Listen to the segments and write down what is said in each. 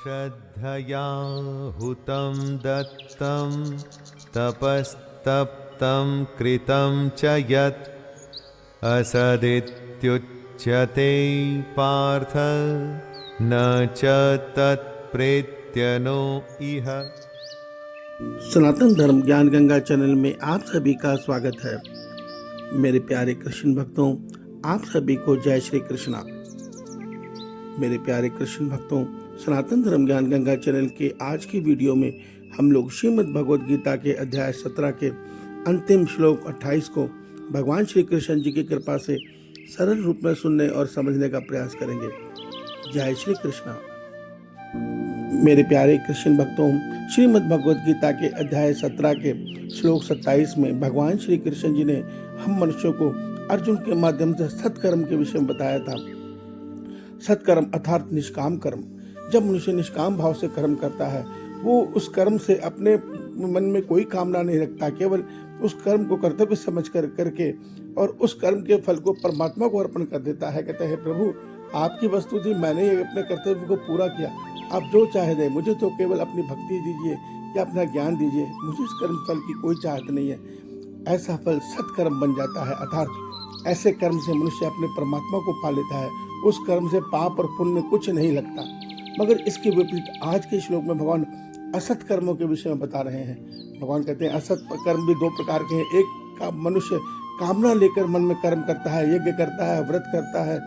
श्रद्धया हुतं दत्तं तपस्तप्तं कृतं च यत् असदित्युच्यते पार्थ न च तत्प्रेत्यनो इह। सनातन धर्म ज्ञान गंगा चैनल में आप सभी का स्वागत है। मेरे प्यारे कृष्ण भक्तों, आप सभी को जय श्री कृष्णा। मेरे प्यारे कृष्ण भक्तों, सनातन धर्म ज्ञान गंगा चैनल के आज की वीडियो में हम लोग श्रीमद् भगवद गीता के अध्याय 17 के अंतिम श्लोक 28 को भगवान श्री कृष्ण जी की कृपा से सरल रूप में सुनने और समझने का प्रयास करेंगे। जय श्री कृष्णा। मेरे प्यारे कृष्ण भक्तों, श्रीमद् भगवद गीता के अध्याय 17 के श्लोक 27 में भगवान श्री कृष्ण जी ने हम मनुष्यों को अर्जुन के माध्यम से सत्कर्म के विषय में बताया था। सत्कर्म अर्थात निष्काम कर्म। जब मनुष्य निष्काम भाव से कर्म करता है, वो उस कर्म से अपने मन में कोई कामना नहीं रखता, केवल उस कर्म को कर्तव्य समझ करके और उस कर्म के फल को परमात्मा को अर्पण कर देता है। कहते हैं, प्रभु आपकी वस्तु थी, मैंने अपने कर्तव्य को पूरा किया, आप जो चाहे दें, मुझे तो केवल अपनी भक्ति दीजिए या अपना ज्ञान दीजिए, मुझे इस कर्म फल की कोई चाहत नहीं है। ऐसा फल सत्कर्म बन जाता है, अर्थात ऐसे कर्म से मनुष्य अपने परमात्मा को पा लेता है। उस कर्म से पाप और पुण्य कुछ नहीं लगता। मगर इसके विपरीत आज के श्लोक में भगवान असत कर्मों के विषय में बता रहे हैं। भगवान कहते हैं असत कर्म भी दो प्रकार के हैं। एक का मनुष्य कामना लेकर मन में कर्म करता है, यज्ञ करता है, व्रत करता है,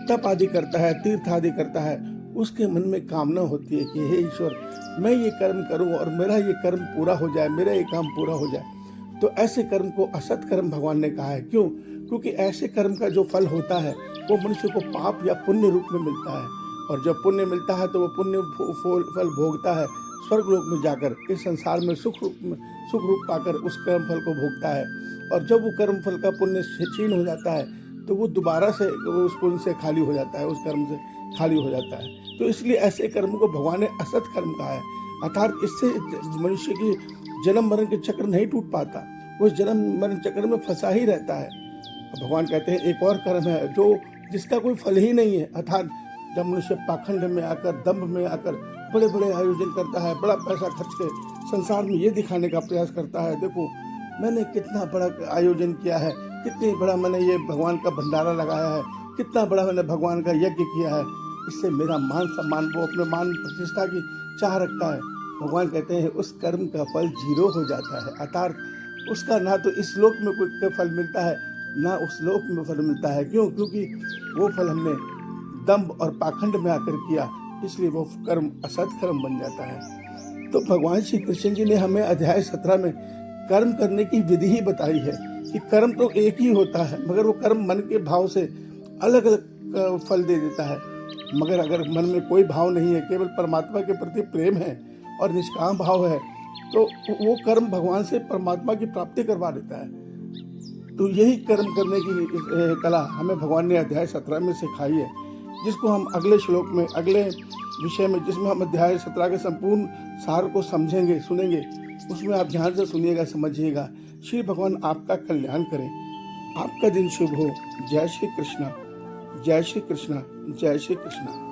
तप आदि करता है, तीर्थ आदि करता है। उसके मन में कामना होती है कि हे ईश्वर, मैं ये कर्म करूं और मेरा ये कर्म पूरा हो जाए, मेरा ये काम पूरा हो जाए। तो ऐसे कर्म को असत कर्म भगवान ने कहा है। क्यों? क्योंकि ऐसे कर्म का जो फल होता है वो मनुष्य को पाप या पुण्य रूप में मिलता है, और जब पुण्य मिलता है तो वो पुण्य फल भोगता है स्वर्ग लोक में जाकर, इस संसार में सुख रूप पाकर उस कर्म फल को भोगता है। और जब वो कर्म फल का पुण्य क्षीण हो जाता है तो वो दोबारा से उस पुण्य से खाली हो जाता है, उस कर्म से खाली हो जाता है। तो इसलिए ऐसे कर्म को भगवान ने असत कर्म कहा है। अर्थात इससे मनुष्य की जन्म मरण के चक्र नहीं टूट पाता, वो जन्म मरण चक्र में फंसा ही रहता है। भगवान कहते हैं एक और कर्म है जो जिसका कोई फल ही नहीं है। अर्थात जब मनुष्य पाखंड में आकर, दंभ में आकर बड़े बड़े आयोजन करता है, बड़ा पैसा खर्च के संसार में ये दिखाने का प्रयास करता है, देखो मैंने कितना बड़ा आयोजन किया है, कितनी बड़ा मैंने ये भगवान का भंडारा लगाया है, कितना बड़ा मैंने भगवान का यज्ञ किया है, इससे मेरा मान सम्मान, वो अपने मान प्रतिष्ठा की चाह रखता है। भगवान कहते हैं उस कर्म का फल जीरो हो जाता है। अर्थात उसका ना तो इस लोक में कोई फल मिलता है, ना उस लोक में फल मिलता है। क्यों? क्योंकि वो फल हमने दंभ और पाखंड में आकर किया, इसलिए वो कर्म असत कर्म बन जाता है। तो भगवान श्री कृष्ण जी ने हमें अध्याय 17 में कर्म करने की विधि ही बताई है कि कर्म तो एक ही होता है, मगर वो कर्म मन के भाव से अलग अलग फल दे देता है। मगर अगर मन में कोई भाव नहीं है, केवल परमात्मा के प्रति प्रेम है और निष्काम भाव है, तो वो कर्म भगवान से परमात्मा की प्राप्ति करवा देता है। तो यही कर्म करने की कला हमें भगवान ने अध्याय 17 में सिखाई है, जिसको हम अगले श्लोक में, अगले विषय में, जिसमें हम अध्याय 17 के संपूर्ण सार को समझेंगे, सुनेंगे, उसमें आप ध्यान से सुनिएगा, समझिएगा। श्री भगवान आपका कल्याण करें, आपका दिन शुभ हो। जय श्री कृष्णा, जय श्री कृष्णा, जय श्री कृष्णा।